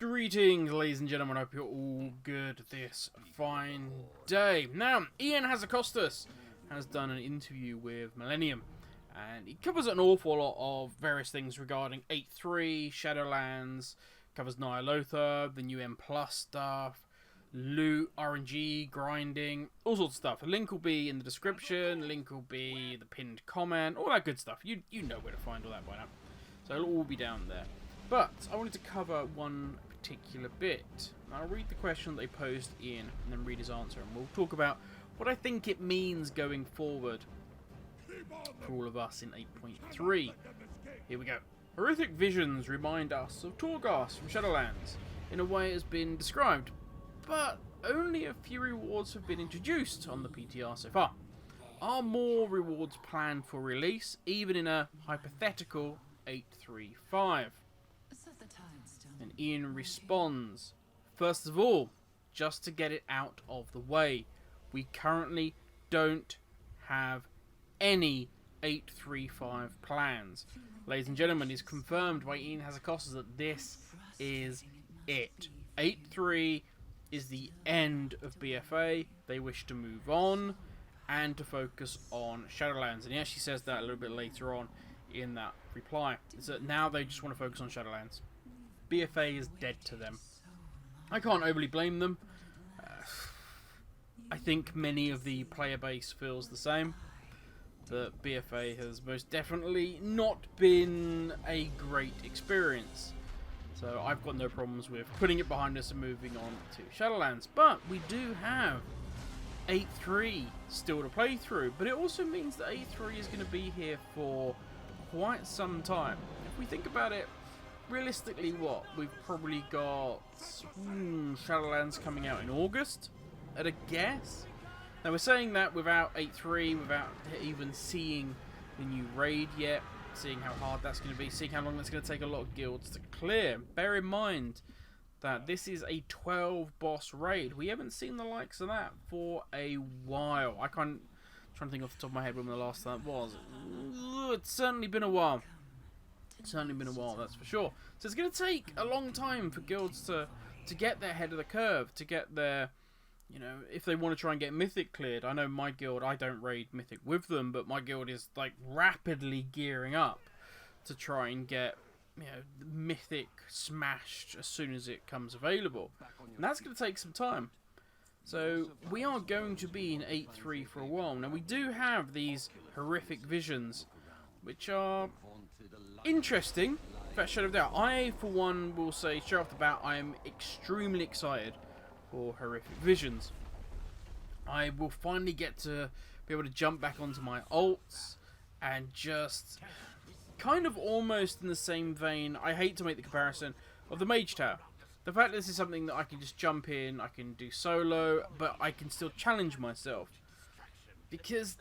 Greetings, ladies and gentlemen. I hope you're all good this fine day. Now, Ian Hazacostas has done an interview with Millennium, and he covers an awful lot of various things regarding 8.3, Shadowlands, covers ny'alotha, the new M Plus stuff, loot, RNG, grinding, all sorts of stuff. A link will be in the description, link will be the pinned comment, all that good stuff. You know where to find all that by now. So it'll all be down there. But I wanted to cover one particular bit. I'll read the question that they posed in and then read his answer, and we'll talk about what I think it means going forward for all of us in 8.3. Here we go. Horrific visions remind us of Torghast from Shadowlands in a way it has been described, but only a few rewards have been introduced on the PTR so far. Are more rewards planned for release, even in a hypothetical 8.3.5? And Ian responds, first of all, just to get it out of the way, we currently don't have any 8.3.5 plans. Ladies and gentlemen, it's confirmed by Ian Hazacostas that this is it. 8.3 is the end of BFA. They wish to move on and to focus on Shadowlands. And he actually says that a little bit later on in that reply. Is that now they just want to focus on Shadowlands. BFA is dead to them. I can't overly blame them. I think many of the player base feels the same. That BFA has most definitely not been a great experience. So I've got no problems with putting it behind us and moving on to Shadowlands. But we do have 8.3 still to play through. But it also means that 8.3 is going to be here for quite some time. If we think about it, realistically, what? We've probably got Shadowlands coming out in August, at a guess. Now, we're saying that without 8.3, without even seeing the new raid yet, seeing how hard that's going to be, seeing how long that's going to take a lot of guilds to clear. Bear in mind that this is a 12-boss raid. We haven't seen the likes of that for a while. I'm trying to think off the top of my head when the last time was. It's certainly been a while. It's certainly been a while, that's for sure. So it's going to take a long time for guilds to get their head of the curve, to get their, you know, if they want to try and get Mythic cleared. I know my guild, I don't raid Mythic with them, but my guild is like rapidly gearing up to try and get, you know, Mythic smashed as soon as it comes available. And that's going to take some time. So we are going to be in 8.3 for a while. Now we do have these horrific visions, which are interesting, without a shadow of doubt. I, for one, will say straight off the bat, I am extremely excited for horrific visions. I will finally get to be able to jump back onto my alts and just kind of almost in the same vein, I hate to make the comparison, of the Mage Tower. The fact that this is something that I can just jump in, I can do solo, but I can still challenge myself. Because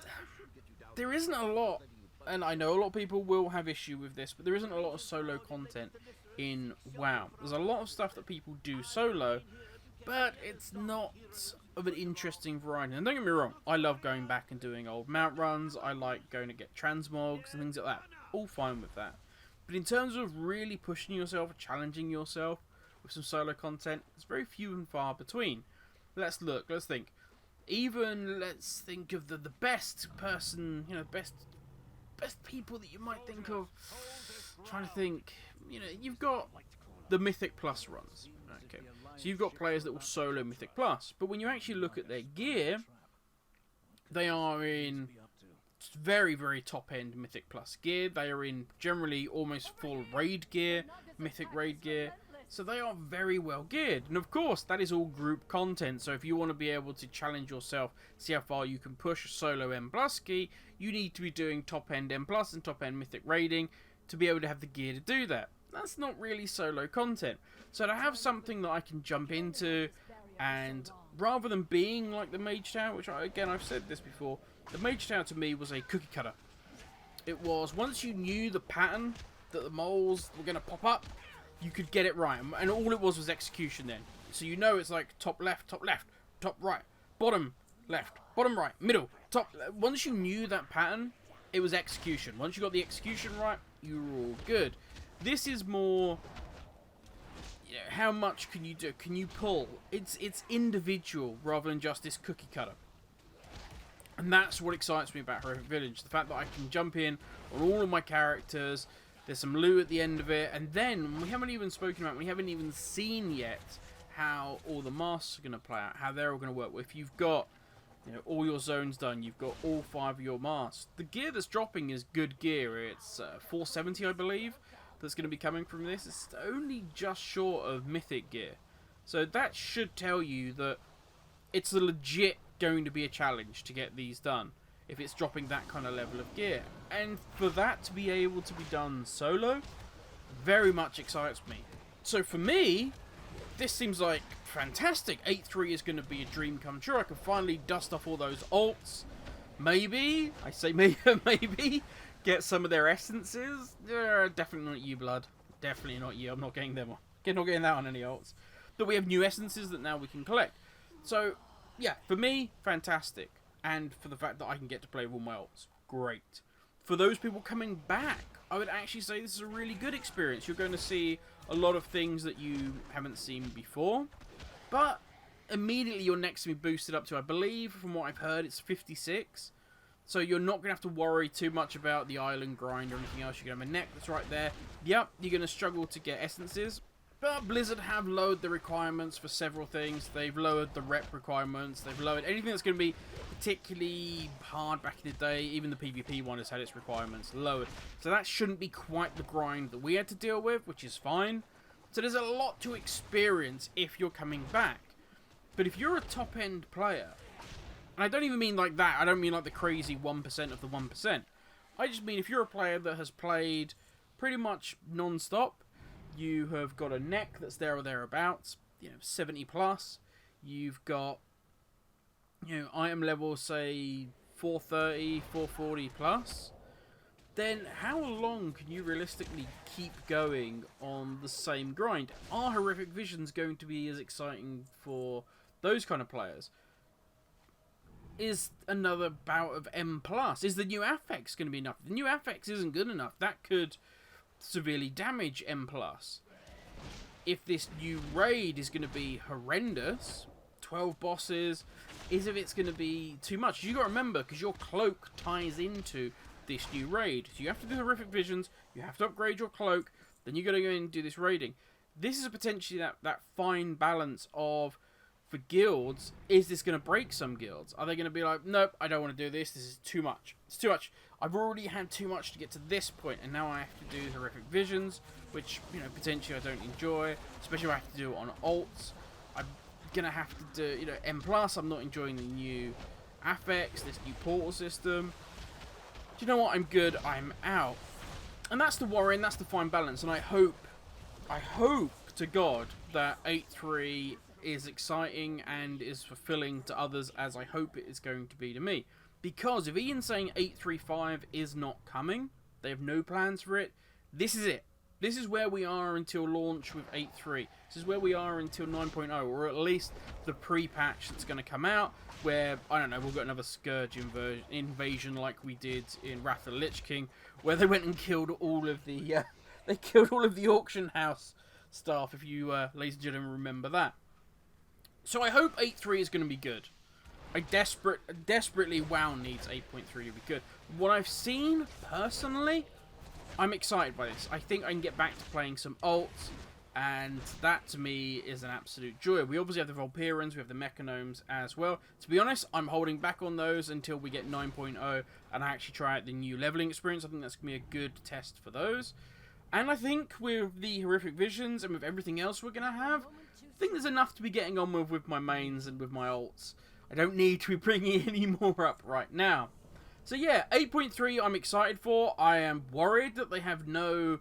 there isn't a lot, and I know a lot of people will have issue with this, but there isn't a lot of solo content in WoW. There's a lot of stuff that people do solo, but it's not of an interesting variety. And don't get me wrong, I love going back and doing old mount runs. I like going to get transmogs and things like that. All fine with that. But in terms of really pushing yourself, challenging yourself with some solo content, it's very few and far between. Let's look, let's think. Even let's think of the best person, you know, best people that you might think of. I'm trying to think, you know, you've got the Mythic Plus runs. Okay, so you've got players that will solo Mythic Plus, but when you actually look at their gear, they are in very, very top-end Mythic Plus gear. They are in generally almost full raid gear, Mythic raid gear. So they are very well geared. And of course, that is all group content. So if you want to be able to challenge yourself, see how far you can push solo M Plus gear, you need to be doing top-end M Plus and top-end Mythic raiding to be able to have the gear to do that. That's not really solo content. So to have something that I can jump into, and rather than being like the Mage Tower, which again, I've said this before, the Mage Tower to me was a cookie cutter. It was, once you knew the pattern that the moles were going to pop up, you could get it right, and all it was execution then. So you know it's like top left, top right, bottom left, bottom right, middle, top. Once you knew that pattern, it was execution. Once you got the execution right, you were all good. This is more, how much can you do? Can you pull? It's individual rather than just this cookie cutter. And that's what excites me about Horrific Village. The fact that I can jump in on all of my characters. There's some loot at the end of it. And then, we haven't even spoken about, we haven't even seen yet how all the masks are going to play out. How they're all going to work. If you've got all your zones done, you've got all 5 of your masks. The gear that's dropping is good gear. It's 470, I believe, that's going to be coming from this. It's only just short of mythic gear. So that should tell you that it's a legit going to be a challenge to get these done if it's dropping that kind of level of gear. And for that to be able to be done solo very much excites me. So for me, this seems like fantastic. 8.3 is going to be a dream come true. I can finally dust off all those alts. Maybe, I say maybe, get some of their essences. Definitely not you, Blood. Definitely not you. I'm not getting them. Not getting that on any alts. But we have new essences that now we can collect. So, yeah, for me, fantastic. And for the fact that I can get to play with all my alts, great. For those people coming back, I would actually say this is a really good experience. You're going to see a lot of things that you haven't seen before. But immediately your neck's going to be boosted up to, I believe, from what I've heard, it's 56. So you're not going to have to worry too much about the island grind or anything else. You're going to have a neck that's right there. Yep, you're going to struggle to get essences. But Blizzard have lowered the requirements for several things. They've lowered the rep requirements. They've lowered anything that's going to be particularly hard back in the day. Even the PvP one has had its requirements lowered. So that shouldn't be quite the grind that we had to deal with, which is fine. So there's a lot to experience if you're coming back. But if you're a top-end player, and I don't even mean like that. I don't mean like the crazy 1% of the 1%. I just mean if you're a player that has played pretty much non-stop, you have got a neck that's there or thereabouts, 70 plus. You've got, item level, say, 430, 440 plus. Then how long can you realistically keep going on the same grind? Are Horrific Visions going to be as exciting for those kind of players? Is another bout of M+? Is the new affix going to be enough? The new affix isn't good enough. That could severely damage M+. If this new raid is going to be horrendous, 12 bosses, is if it's going to be too much. You got to remember, because your cloak ties into this new raid. So you have to do Horrific Visions, you have to upgrade your cloak, then you got to go in and do this raiding. This is potentially that fine balance of, for guilds, is this going to break some guilds? Are they going to be like, nope, I don't want to do this, this is too much. It's too much. I've already had too much to get to this point, and now I have to do Horrific Visions, which, potentially I don't enjoy, especially if I have to do it on alts. I'm going to have to do, M+, I'm not enjoying the new affix, this new portal system. Do you know what? I'm good, I'm out. And that's the worry, and that's the fine balance, and I hope to God that 8.3 is exciting and is fulfilling to others as I hope it is going to be to me. Because if Ian's saying 8.3.5 is not coming, they have no plans for it, this is it. This is where we are until launch with 8.3. This is where we are until 9.0, or at least the pre-patch that's going to come out, where, I don't know, we'll get another Scourge invasion like we did in Wrath of the Lich King, where they went and killed all of the, they killed all of the auction house staff, if you, ladies and gentlemen, remember that. So I hope 8.3 is going to be good. I desperately WoW needs 8.3 to be good. What I've seen, personally, I'm excited by this. I think I can get back to playing some alts, and that to me is an absolute joy. We obviously have the Volpirans, we have the Mechanomes as well. To be honest, I'm holding back on those until we get 9.0 and I actually try out the new leveling experience. I think that's going to be a good test for those. And I think with the Horrific Visions and with everything else we're going to have, I think there's enough to be getting on with my mains and with my alts. I don't need to be bringing any more up right now. So yeah, 8.3 I'm excited for. I am worried that they have no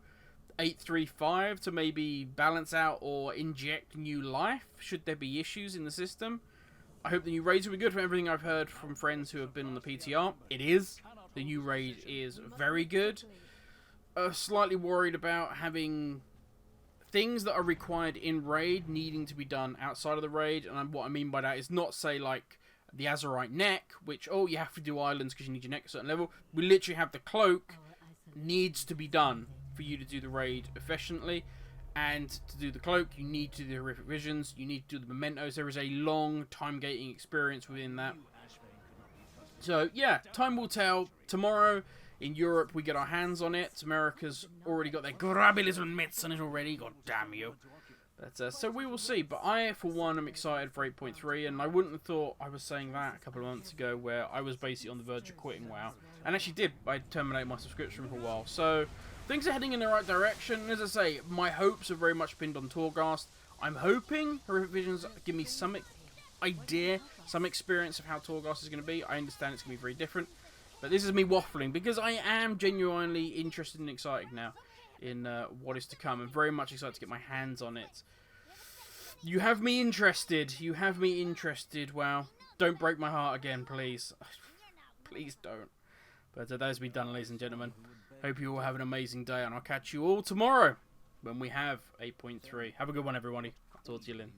8.3.5 to maybe balance out or inject new life should there be issues in the system. I hope the new raids will be good. From everything I've heard from friends who have been on the PTR, it is. The new raid is very good. Slightly worried about having things that are required in raid needing to be done outside of the raid, and what I mean by that is not, say, like the Azurite neck, which, oh, you have to do islands because you need your neck at a certain level. We literally have the cloak needs to be done for you to do the raid efficiently, And to do the cloak, you need to do the horrific visions, you need to do the mementos. There is a long time gating experience within that. So yeah, time will tell. Tomorrow in Europe we get our hands on it. America's already got their grubby little mitts on it already, god damn you. But, so we will see, but I for one am excited for 8.3, and I wouldn't have thought I was saying that a couple of months ago where I was basically on the verge of quitting WoW. And actually did, I terminated my subscription for a while. So things are heading in the right direction. As I say, my hopes are very much pinned on Torghast. I'm hoping Horrific Visions give me some idea, some experience of how Torghast is going to be. I understand it's going to be very different. But this is me waffling, because I am genuinely interested and excited now in what is to come. I'm very much excited to get my hands on it. You have me interested. You have me interested. Wow. Don't break my heart again, please. Please don't. But that has been done, ladies and gentlemen. Hope you all have an amazing day, and I'll catch you all tomorrow when we have 8.3. Have a good one, everybody. I'll talk to you then.